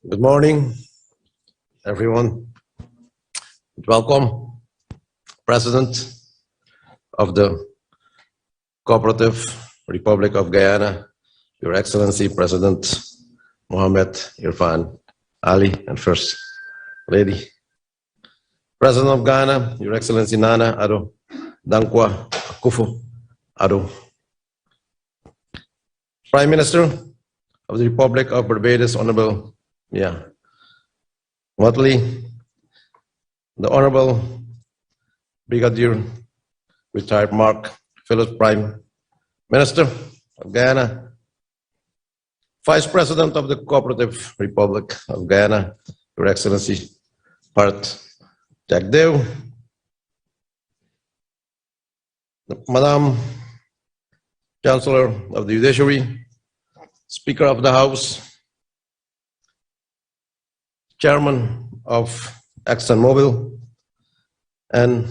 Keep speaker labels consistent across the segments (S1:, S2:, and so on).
S1: Good morning, everyone. Welcome, President of the Cooperative Republic of Guyana, Your Excellency President Mohamed Irfan Ali, and First Lady. President of Ghana, Your Excellency Nana Addo Dankwa Akufo-Addo. Prime Minister of the Republic of Barbados, Honorable Motley, the Honorable Brigadier Retired Mark Phillips, Prime Minister of Guyana, Vice President of the Cooperative Republic of Guyana, Your Excellency Part Jagdeo, Madam Chancellor of the Judiciary, Speaker of the House, Chairman of ExxonMobil, and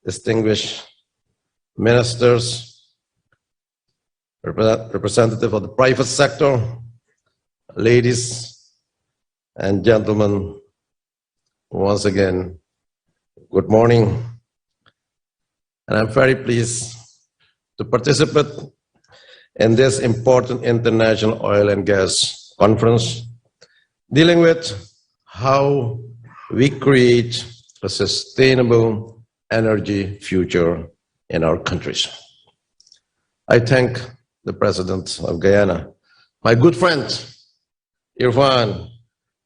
S1: distinguished ministers, representative of the private sector, ladies and gentlemen, once again, good morning. And I'm very pleased to participate in this important international oil and gas conference dealing with how we create a sustainable energy future in our countries. I thank the President of Guyana, my good friend Irfan,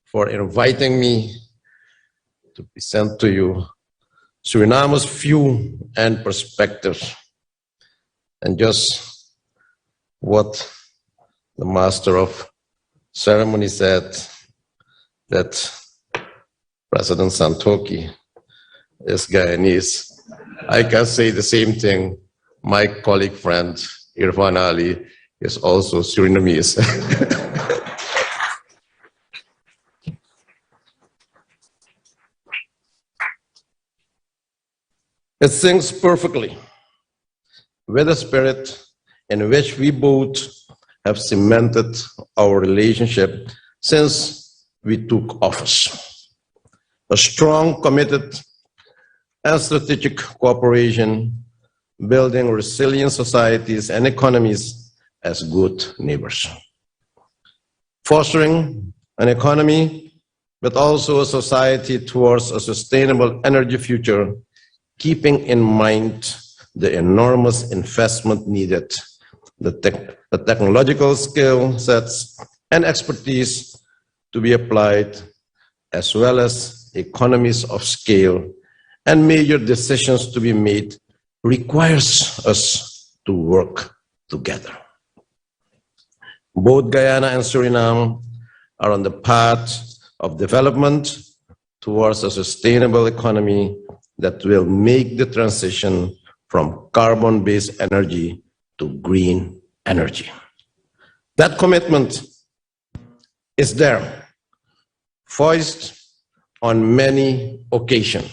S1: for inviting me to present to you Suriname's view and perspectives, and just what the Master of Ceremony said, that President Santokhi is Guyanese. I can say the same thing. My colleague friend Irfan Ali is also Surinamese. It sings perfectly with the spirit in which we both have cemented our relationship since we took office. A strong, committed, and strategic cooperation, building resilient societies and economies as good neighbors. Fostering an economy, but also a society towards a sustainable energy future, keeping in mind the enormous investment needed, the technological skill sets and expertise to be applied, as well as economies of scale and major decisions to be made, requires us to work together. Both Guyana and Suriname are on the path of development towards a sustainable economy that will make the transition from carbon-based energy to green energy. That commitment is there, voiced on many occasions.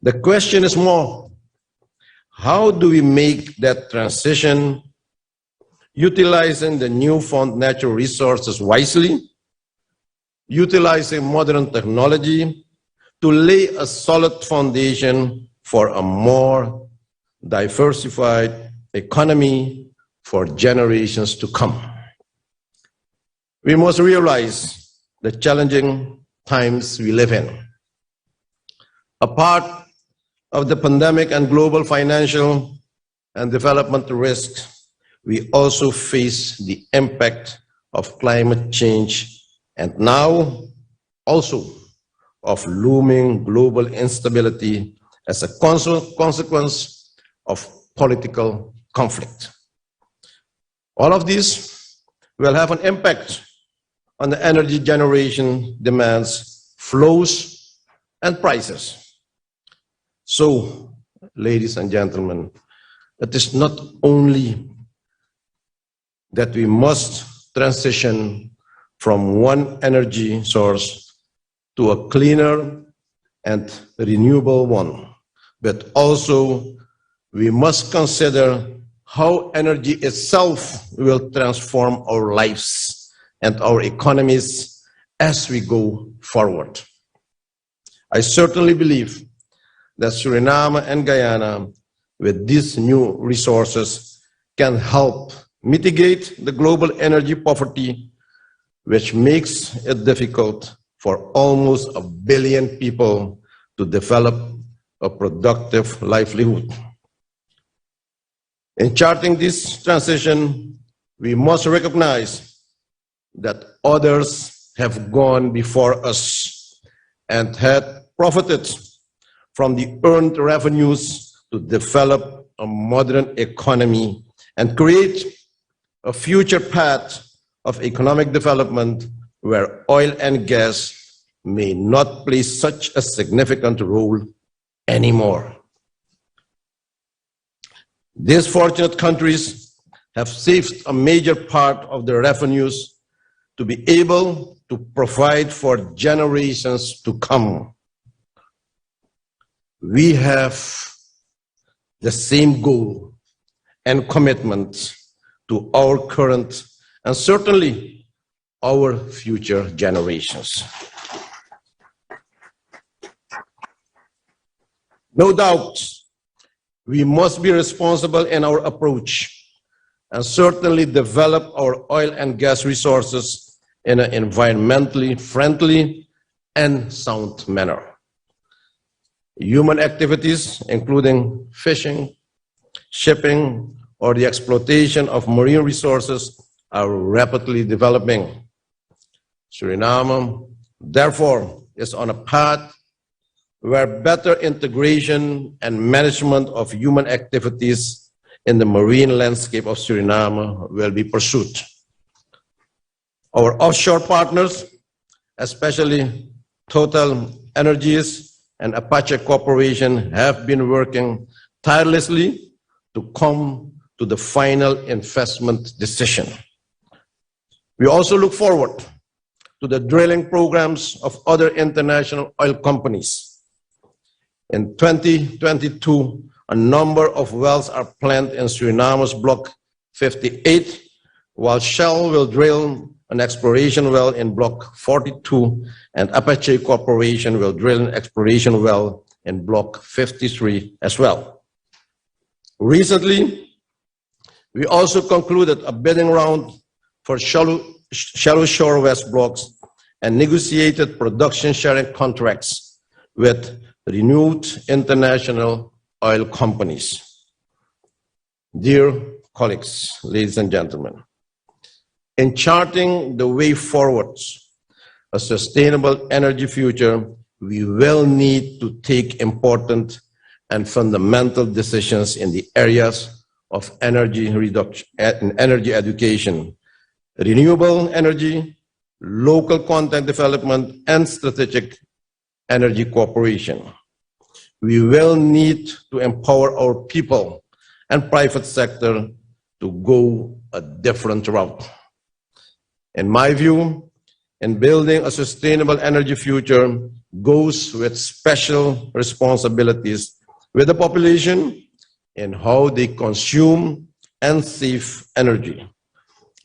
S1: The question is more, how do we make that transition, utilizing the newfound natural resources wisely, utilizing modern technology to lay a solid foundation for a more diversified economy for generations to come? We must realize the challenging times we live in. A part of the pandemic and global financial and development risks, we also face the impact of climate change and now also of looming global instability as a consequence of political conflict. All of these will have an impact on the energy generation demands, flows, and prices. So, ladies and gentlemen, it is not only that we must transition from one energy source to a cleaner and renewable one, but also we must consider how energy itself will transform our lives and our economies as we go forward. I certainly believe that Suriname and Guyana, with these new resources, can help mitigate the global energy poverty, which makes it difficult for almost 1 billion people to develop a productive livelihood. In charting this transition, we must recognize that others have gone before us and had profited from the earned revenues to develop a modern economy and create a future path of economic development where oil and gas may not play such a significant role anymore. These fortunate countries have saved a major part of their revenues to be able to provide for generations to come. We have the same goal and commitment to our current and certainly our future generations. No doubt, we must be responsible in our approach and certainly develop our oil and gas resources in an environmentally friendly and sound manner. Human activities, including fishing, shipping, or the exploitation of marine resources, are rapidly developing. Suriname, therefore, is on a path where better integration and management of human activities in the marine landscape of Suriname will be pursued. Our offshore partners, especially Total Energies and Apache Corporation, have been working tirelessly to come to the final investment decision. We also look forward to the drilling programs of other international oil companies. In 2022, a number of wells are planned in Suriname's Block 58, while Shell will drill an exploration well in Block 42, and Apache Corporation will drill an exploration well in Block 53 as well. Recently, we also concluded a bidding round for shallow shore west blocks and negotiated production sharing contracts with renewed international oil companies. Dear colleagues, ladies and gentlemen, in charting the way forward, a sustainable energy future, we will need to take important and fundamental decisions in the areas of energy reduction and energy education, renewable energy, local content development, and strategic energy cooperation. We will need to empower our people and private sector to go a different route. In my view, in building a sustainable energy future goes with special responsibilities with the population in how they consume and save energy,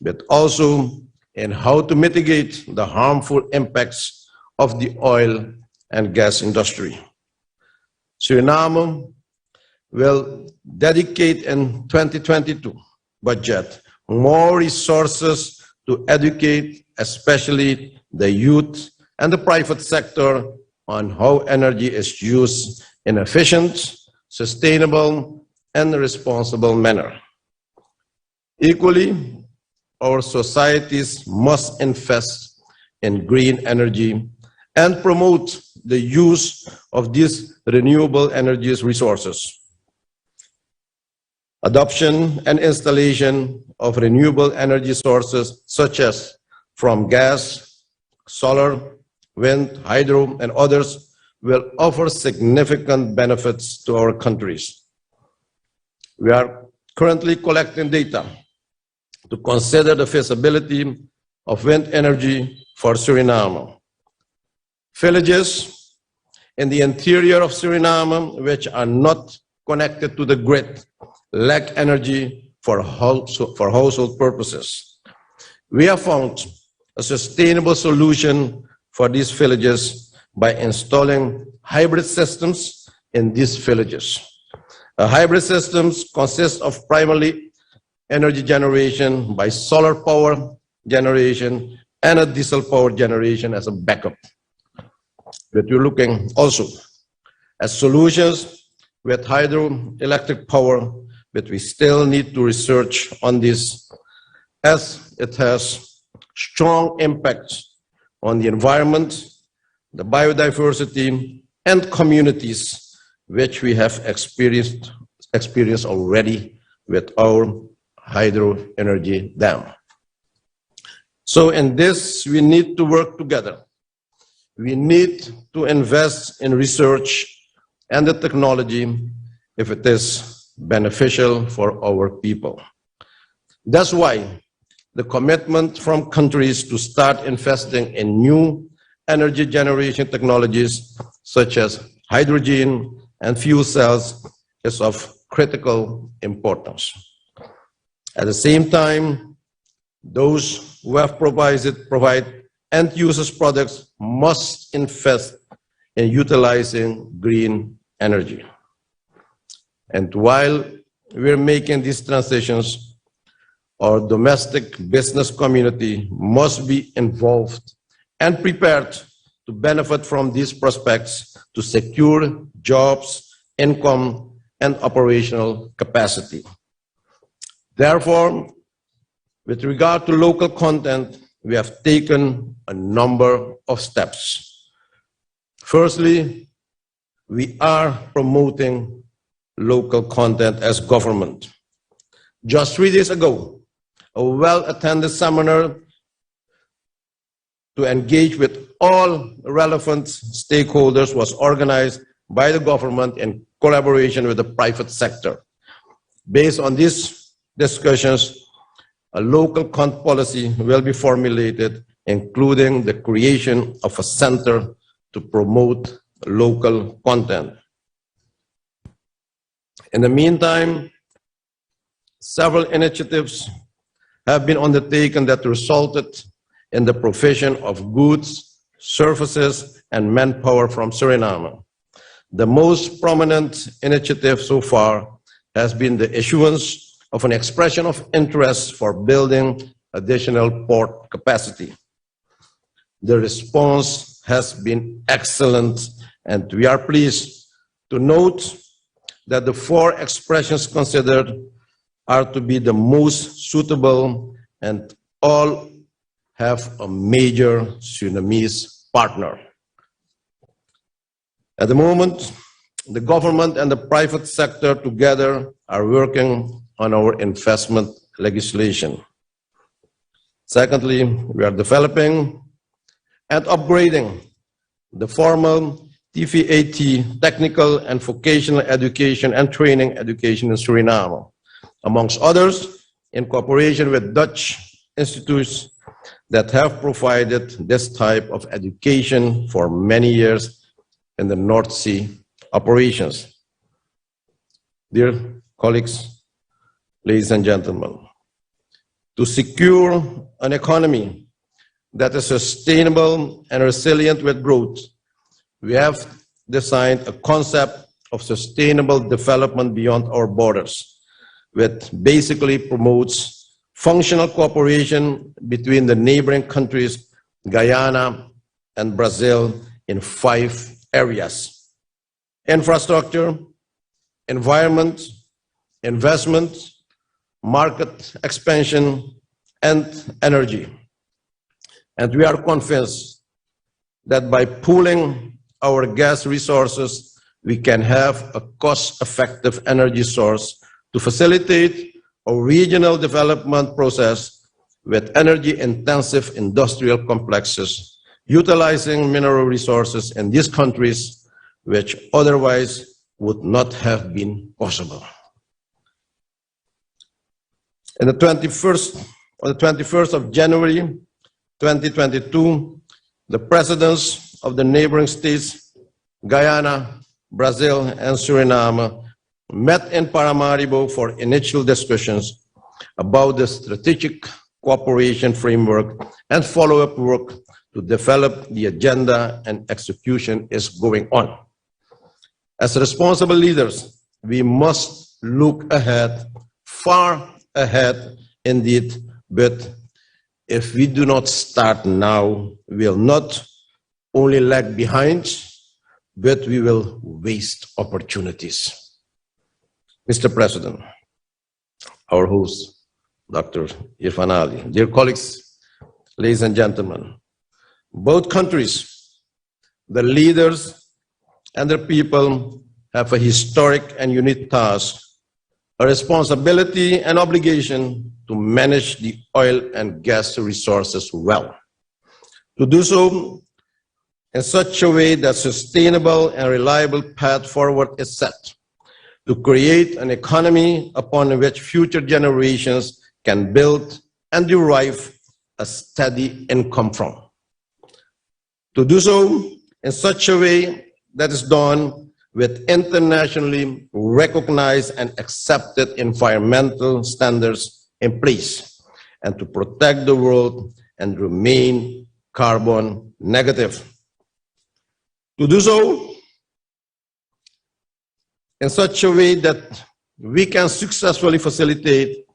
S1: but also in how to mitigate the harmful impacts of the oil and gas industry. Suriname will dedicate in 2022 budget more resources to educate, especially the youth and the private sector, on how energy is used in an efficient, sustainable, and responsible manner. Equally, our societies must invest in green energy and promote the use of these renewable energy resources. Adoption and installation of renewable energy sources such as from gas, solar, wind, hydro, and others will offer significant benefits to our countries. We are currently collecting data to consider the feasibility of wind energy for Suriname. Villages in the interior of Suriname, which are not connected to the grid, lack energy for household purposes. We have found a sustainable solution for these villages by installing hybrid systems in these villages. Hybrid systems consist of primarily energy generation by solar power generation and a diesel power generation as a backup. But we're looking also at solutions with hydroelectric power, but we still need to research on this as it has strong impacts on the environment, the biodiversity, and communities, which we have experienced already with our hydro energy dam. So in this, we need to work together. We need to invest in research and the technology if it is beneficial for our people. That's why the commitment from countries to start investing in new energy generation technologies such as hydrogen and fuel cells is of critical importance. At the same time, those who have provide end users products must invest in utilizing green energy. And while we're making these transitions, our domestic business community must be involved and prepared to benefit from these prospects to secure jobs, income, and operational capacity. Therefore, with regard to local content, we have taken a number of steps. Firstly, we are promoting local content as government. Just 3 days ago, a well-attended seminar to engage with all relevant stakeholders was organized by the government in collaboration with the private sector. Based on these discussions, a local content policy will be formulated, including the creation of a center to promote local content. In the meantime, several initiatives have been undertaken that resulted in the provision of goods, services, and manpower from Suriname. The most prominent initiative so far has been the issuance of an expression of interest for building additional port capacity. The response has been excellent, and we are pleased to note that the 4 expressions considered are to be the most suitable, and all have a major Surinamese partner. At the moment, the government and the private sector together are working on our investment legislation. Secondly, we are developing and upgrading the formal TVAT, technical and vocational education and training education in Suriname, amongst others, in cooperation with Dutch institutes that have provided this type of education for many years in the North Sea operations. Dear colleagues, ladies and gentlemen, to secure an economy that is sustainable and resilient with growth, we have designed a concept of sustainable development beyond our borders, which basically promotes functional cooperation between the neighboring countries, Guyana and Brazil, in 5 areas: infrastructure, environment, investment, market expansion, and energy. And we are convinced that by pooling our gas resources, we can have a cost-effective energy source to facilitate a regional development process with energy-intensive industrial complexes, utilizing mineral resources in these countries which otherwise would not have been possible. On the 21st of January 2022, the presidents of the neighboring states, Guyana, Brazil, and Suriname, met in Paramaribo for initial discussions about the strategic cooperation framework and follow-up work to develop the agenda and execution is going on. As responsible leaders, we must look ahead, far ahead indeed, but if we do not start now, we will not only lag behind, but we will waste opportunities. Mr. President, our host, Dr. Irfan Ali, dear colleagues, ladies and gentlemen, both countries, the leaders and their people have a historic and unique task, a responsibility and obligation to manage the oil and gas resources well. To do so in such a way that sustainable and reliable path forward is set, to create an economy upon which future generations can build and derive a steady income from. To do so in such a way that is done with internationally recognized and accepted environmental standards in place, and to protect the world and remain carbon negative. To do so in such a way that we can successfully facilitate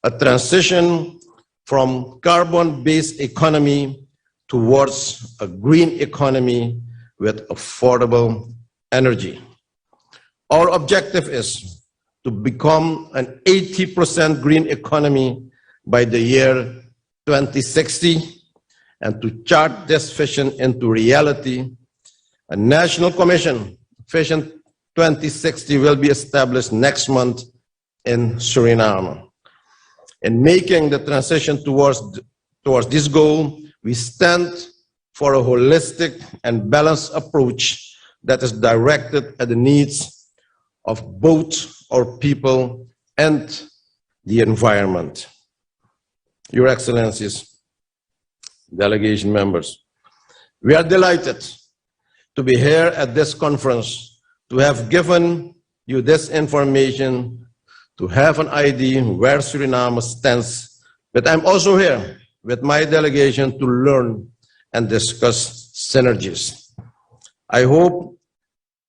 S1: a transition from carbon-based economy towards a green economy with affordable energy. Our objective is to become an 80% green economy by the year 2060, and to chart this vision into reality. A national commission, Vision 2060, will be established next month in Suriname. In making the transition towards this goal, we stand for a holistic and balanced approach that is directed at the needs of both our people and the environment. Your Excellencies, delegation members, we are delighted to be here at this conference, to have given you this information, to have an idea where Suriname stands. But I'm also here with my delegation to learn and discuss synergies. I hope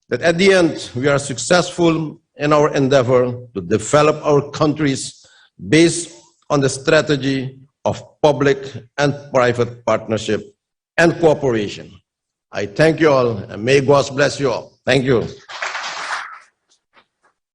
S1: that at the end we are successful in our endeavor to develop our countries based on the strategy of public and private partnership and cooperation. I thank you all, and may God bless you all. Thank you.